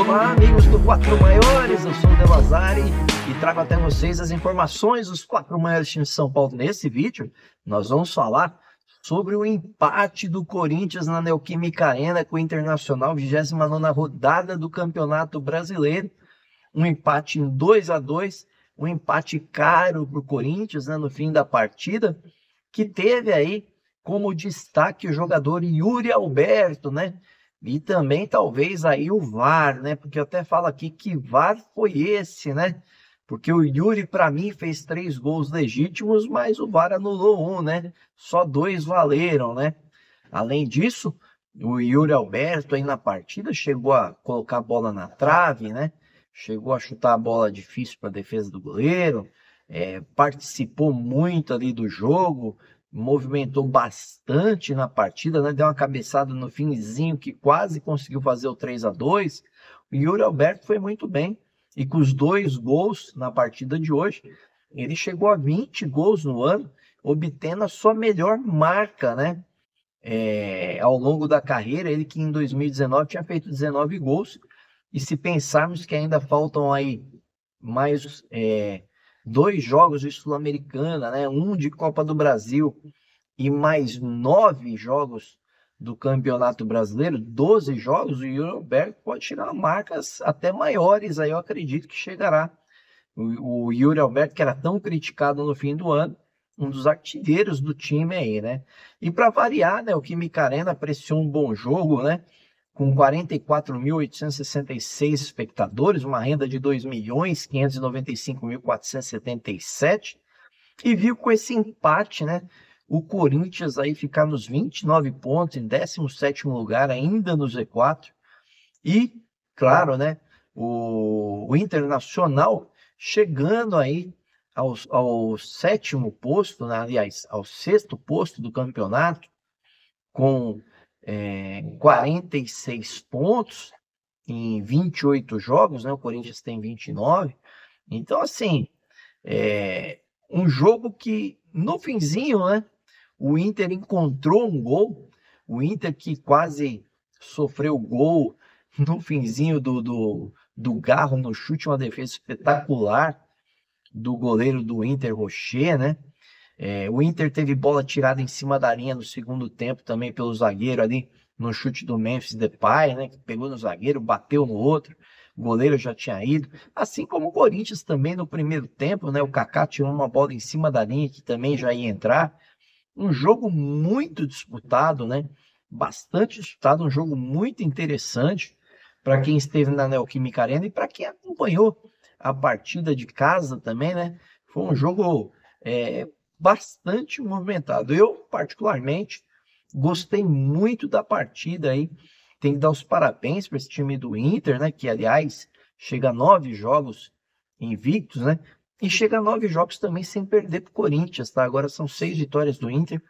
Olá, amigos do Quatro Maiores, eu sou o De Lazari e trago até vocês as informações dos quatro maiores times de São Paulo. Nesse vídeo, nós vamos falar sobre o empate do Corinthians na Neoquímica Arena com o Internacional, 29ª rodada do Campeonato Brasileiro. Um empate em 2-2, um empate caro para o Corinthians, né, no fim da partida, que teve aí como destaque o jogador Yuri Alberto, né? E também talvez aí o VAR, né? Porque eu até falo aqui que VAR foi esse, né? Porque o Yuri, para mim, fez 3 gols legítimos, mas o VAR anulou um, né? Só 2 valeram, né? Além disso, o Yuri Alberto aí na partida chegou a colocar a bola na trave, né? Chegou a chutar a bola difícil para a defesa do goleiro, participou muito ali do jogo, movimentou bastante na partida, né? Deu uma cabeçada no finzinho que quase conseguiu fazer o 3-2. O Yuri Alberto foi muito bem e com os 2 gols na partida de hoje, ele chegou a 20 gols no ano, obtendo a sua melhor marca, né? Ao longo da carreira, ele que em 2019 tinha feito 19 gols, e se pensarmos que ainda faltam aí mais 2 jogos de Sul-Americana, né? Um de Copa do Brasil e mais 9 jogos do Campeonato Brasileiro, 12 jogos, o Yuri Alberto pode tirar marcas até maiores, aí eu acredito que chegará. O Yuri Alberto, que era tão criticado no fim do ano, um dos artilheiros do time aí, né? E para variar, né, o Química Arena apreciou um bom jogo, né? Com 44.866 espectadores, uma renda de 2.595.477, e viu com esse empate, né, o Corinthians aí ficar nos 29 pontos, em 17º lugar, ainda no Z4, e, claro, né, o Internacional chegando aí ao 7º posto, né, aliás, ao 6º posto do campeonato, com 46 pontos em 28 jogos, né? O Corinthians tem 29. Então, assim, um jogo que no finzinho, né? O Inter encontrou um gol, o Inter que quase sofreu gol no finzinho do Garro no chute, uma defesa espetacular do goleiro do Inter, Rocher, né? O Inter teve bola tirada em cima da linha no segundo tempo também pelo zagueiro ali no chute do Memphis Depay, né? Que pegou no zagueiro, bateu no outro, o goleiro já tinha ido. Assim como o Corinthians também no primeiro tempo, né? O Kaká tirou uma bola em cima da linha que também já ia entrar. Um jogo muito disputado, né? Bastante disputado, um jogo muito interessante para quem esteve na Neoquímica Arena e para quem acompanhou a partida de casa também, né? Foi um jogo bastante movimentado. Eu, particularmente, gostei muito da partida aí. Tem que dar os parabéns para esse time do Inter, né? Que, aliás, chega a 9 jogos invictos, né? E chega a 9 jogos também sem perder para o Corinthians, tá? Agora são 6 vitórias do Inter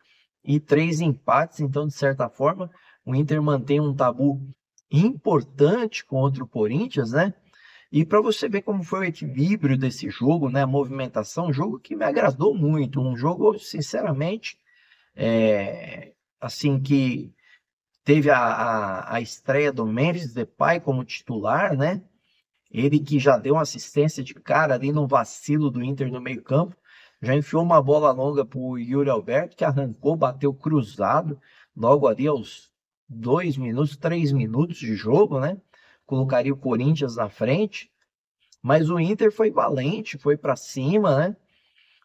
e 3 empates. Então, de certa forma, o Inter mantém um tabu importante contra o Corinthians, né? E para você ver como foi o equilíbrio desse jogo, né, a movimentação, um jogo que me agradou muito, um jogo, sinceramente, assim, que teve a estreia do Memphis Depay como titular, né, ele que já deu uma assistência de cara ali no vacilo do Inter no meio campo, já enfiou uma bola longa para o Yuri Alberto, que arrancou, bateu cruzado, logo ali aos 2 minutos, 3 minutos de jogo, né, colocaria o Corinthians na frente, mas o Inter foi valente, foi para cima, né?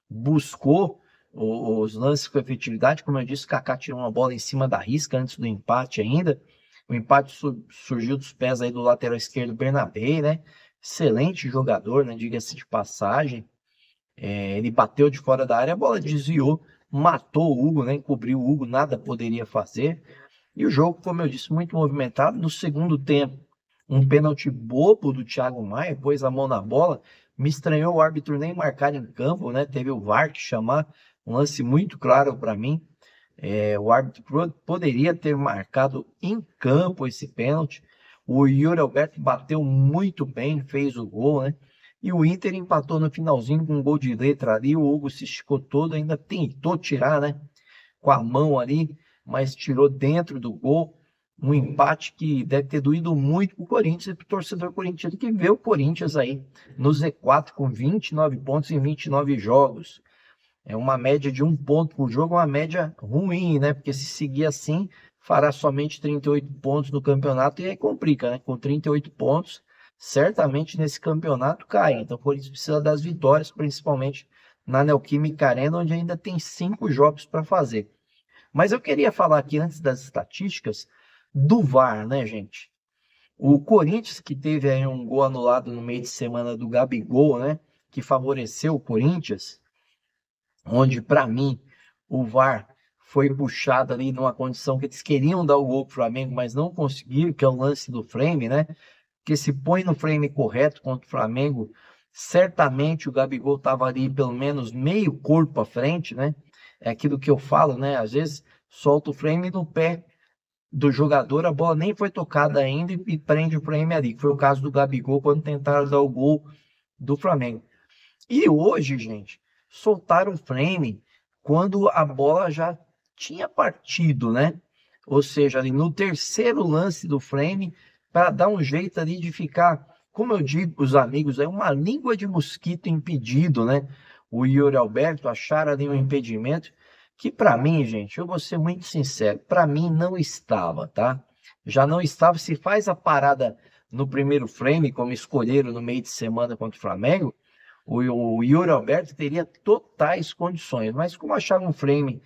Buscou os lances com efetividade, como eu disse, o Kaká tirou uma bola em cima da risca antes do empate ainda. O empate surgiu dos pés aí do lateral esquerdo Bernabé, né? Excelente jogador, né? Diga-se de passagem. Ele bateu de fora da área, a bola desviou, matou o Hugo, né? Encobriu o Hugo, nada poderia fazer. E o jogo, como eu disse, muito movimentado. No segundo tempo, um pênalti bobo do Thiago Maia, pôs a mão na bola, me estranhou o árbitro nem marcar em campo, né? Teve o VAR que chamar, um lance muito claro para mim. O árbitro poderia ter marcado em campo esse pênalti. O Yuri Alberto bateu muito bem, fez o gol, né? E o Inter empatou no finalzinho com um gol de letra ali. O Hugo se esticou todo, ainda tentou tirar, né? Com a mão ali, mas tirou dentro do gol. Um empate que deve ter doído muito para o Corinthians e para o torcedor corintiano que vê o Corinthians aí no Z4 com 29 pontos em 29 jogos. É uma média de 1 ponto por jogo, uma média ruim, né? Porque se seguir assim, fará somente 38 pontos no campeonato e aí complica, né? Com 38 pontos, certamente nesse campeonato cai. Então o Corinthians precisa das vitórias, principalmente na Neoquímica Arena, onde ainda tem 5 jogos para fazer. Mas eu queria falar aqui, antes das estatísticas, do VAR, né, gente? O Corinthians, que teve aí um gol anulado no meio de semana do Gabigol, né? Que favoreceu o Corinthians, onde, para mim, o VAR foi puxado ali numa condição que eles queriam dar o gol para o Flamengo, mas não conseguiram, que é o lance do frame, né? Que se põe no frame correto contra o Flamengo, certamente o Gabigol estava ali pelo menos meio corpo à frente, né? É aquilo que eu falo, né? Às vezes solta o frame no pé do jogador, a bola nem foi tocada ainda e prende o frame ali, que foi o caso do Gabigol quando tentaram dar o gol do Flamengo. E hoje, gente, soltaram o frame quando a bola já tinha partido, né? Ou seja, ali no terceiro lance do frame, para dar um jeito ali de ficar, como eu digo para os amigos, é uma língua de mosquito impedido, né? O Yuri Alberto acharam ali um impedimento que para mim, gente, eu vou ser muito sincero, para mim não estava, tá? Já não estava. Se faz a parada no primeiro frame, como escolheram no meio de semana contra o Flamengo, o Yuri Alberto teria totais condições, mas como acharam um frame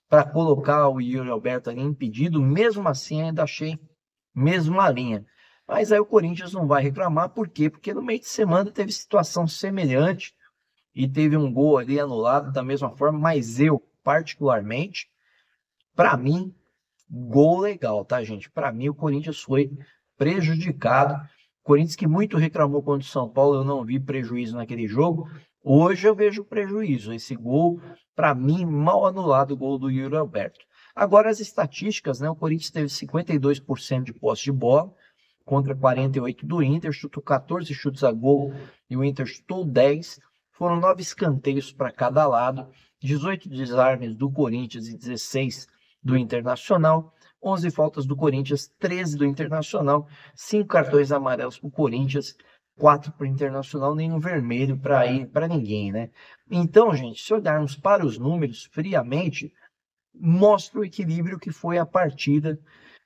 para colocar o Yuri Alberto ali impedido, mesmo assim ainda achei mesma linha. Mas aí o Corinthians não vai reclamar, por quê? Porque no meio de semana teve situação semelhante e teve um gol ali anulado da mesma forma, mas eu, particularmente, para mim, gol legal, tá, gente? Para mim, o Corinthians foi prejudicado. Corinthians que muito reclamou contra o São Paulo, eu não vi prejuízo naquele jogo. Hoje eu vejo prejuízo. Esse gol, para mim, mal anulado, o gol do Yuri Alberto. Agora as estatísticas, né? O Corinthians teve 52% de posse de bola contra 48% do Inter, chutou 14 chutes a gol e o Inter chutou 10. Foram 9 escanteios para cada lado, 18 desarmes do Corinthians e 16 do Internacional. 11 faltas do Corinthians, 13 do Internacional, 5 cartões amarelos para o Corinthians, 4 para o Internacional, nenhum vermelho para ninguém, né? Então, gente, se olharmos para os números friamente, mostra o equilíbrio que foi a partida,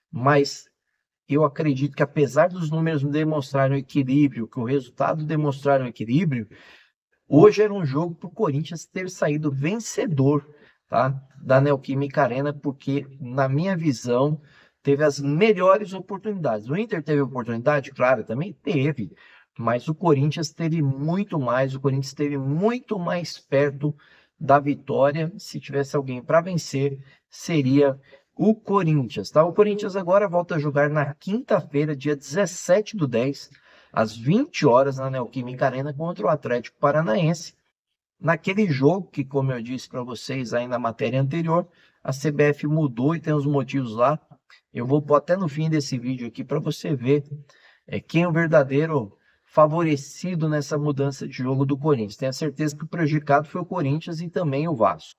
mas eu acredito que apesar dos números demonstrarem o equilíbrio, que o resultado demonstraram o equilíbrio, hoje era um jogo para o Corinthians ter saído vencedor, tá, da Neoquímica Arena, porque, na minha visão, teve as melhores oportunidades. O Inter teve oportunidade? Claro, também teve, mas o Corinthians teve muito mais, o Corinthians esteve muito mais perto da vitória. Se tivesse alguém para vencer, seria o Corinthians, tá? O Corinthians agora volta a jogar na quinta-feira, dia 17/10, às 20 horas, na Neoquímica Arena, contra o Atlético Paranaense. Naquele jogo que, como eu disse para vocês aí na matéria anterior, a CBF mudou e tem os motivos lá. Eu vou pôr até no fim desse vídeo aqui para você ver quem é o verdadeiro favorecido nessa mudança de jogo do Corinthians. Tenho a certeza que o prejudicado foi o Corinthians e também o Vasco.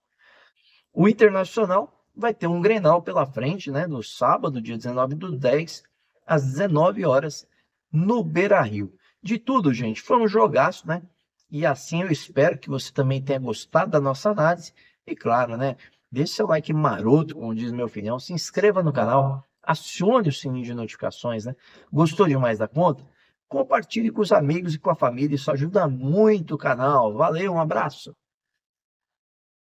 O Internacional vai ter um Grenal pela frente, né, no sábado, dia 19/10, às 19 horas, no Beira-Rio. De tudo, gente, foi um jogaço, né? E assim eu espero que você também tenha gostado da nossa análise. E claro, né? Deixe seu like maroto, como diz meu filhão. Se inscreva no canal. Acione o sininho de notificações, né? Gostou demais da conta? Compartilhe com os amigos e com a família. Isso ajuda muito o canal. Valeu, um abraço.